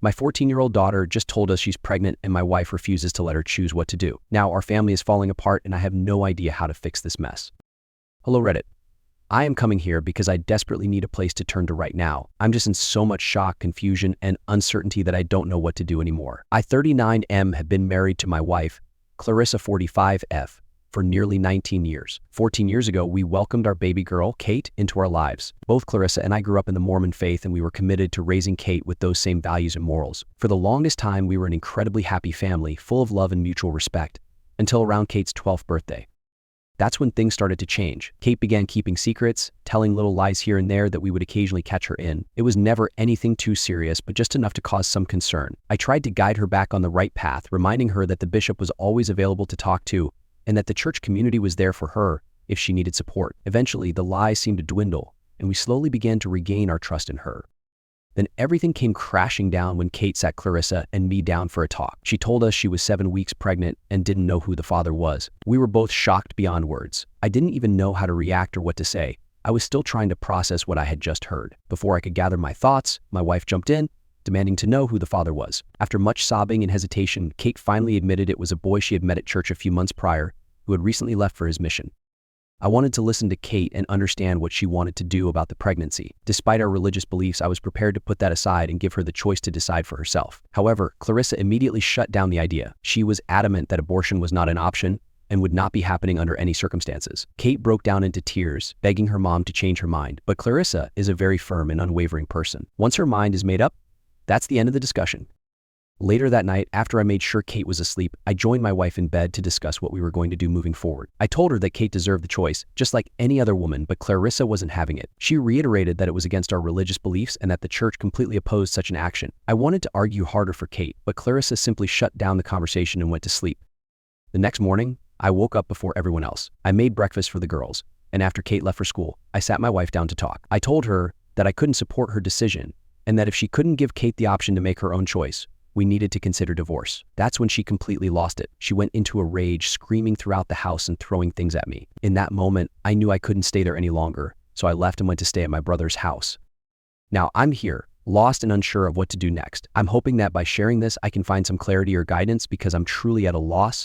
My 14-year-old daughter just told us she's pregnant and my wife refuses to let her choose what to do. Now our family is falling apart and I have no idea how to fix this mess. Hello Reddit. I am coming here because I desperately need a place to turn to right now. I'm just in so much shock, confusion, and uncertainty that I don't know what to do anymore. I, 39M, have been married to my wife, Clarissa, 45F, for nearly 19 years. 14 years ago, we welcomed our baby girl, Kate, into our lives. Both Clarissa and I grew up in the Mormon faith and we were committed to raising Kate with those same values and morals. For the longest time, we were an incredibly happy family, full of love and mutual respect, until around Kate's 12th birthday. That's when things started to change. Kate began keeping secrets, telling little lies here and there that we would occasionally catch her in. It was never anything too serious, but just enough to cause some concern. I tried to guide her back on the right path, reminding her that the bishop was always available to talk to and that the church community was there for her if she needed support. Eventually, the lies seemed to dwindle, and we slowly began to regain our trust in her. Then everything came crashing down when Kate sat Clarissa and me down for a talk. She told us she was 7 weeks pregnant and didn't know who the father was. We were both shocked beyond words. I didn't even know how to react or what to say. I was still trying to process what I had just heard. Before I could gather my thoughts, my wife jumped in, demanding to know who the father was. After much sobbing and hesitation, Kate finally admitted it was a boy she had met at church a few months prior who had recently left for his mission. I wanted to listen to Kate and understand what she wanted to do about the pregnancy. Despite our religious beliefs, I was prepared to put that aside and give her the choice to decide for herself. However, Clarissa immediately shut down the idea. She was adamant that abortion was not an option and would not be happening under any circumstances. Kate broke down into tears, begging her mom to change her mind. But Clarissa is a very firm and unwavering person. Once her mind is made up, that's the end of the discussion. Later that night, after I made sure Kate was asleep, I joined my wife in bed to discuss what we were going to do moving forward. I told her that Kate deserved the choice, just like any other woman, but Clarissa wasn't having it. She reiterated that it was against our religious beliefs and that the church completely opposed such an action. I wanted to argue harder for Kate, but Clarissa simply shut down the conversation and went to sleep. The next morning, I woke up before everyone else. I made breakfast for the girls, and after Kate left for school, I sat my wife down to talk. I told her that I couldn't support her decision, and that if she couldn't give Kate the option to make her own choice, we needed to consider divorce. That's when she completely lost it. She went into a rage, screaming throughout the house and throwing things at me. In that moment, I knew I couldn't stay there any longer, so I left and went to stay at my brother's house. Now I'm here, lost and unsure of what to do next. I'm hoping that by sharing this, I can find some clarity or guidance because I'm truly at a loss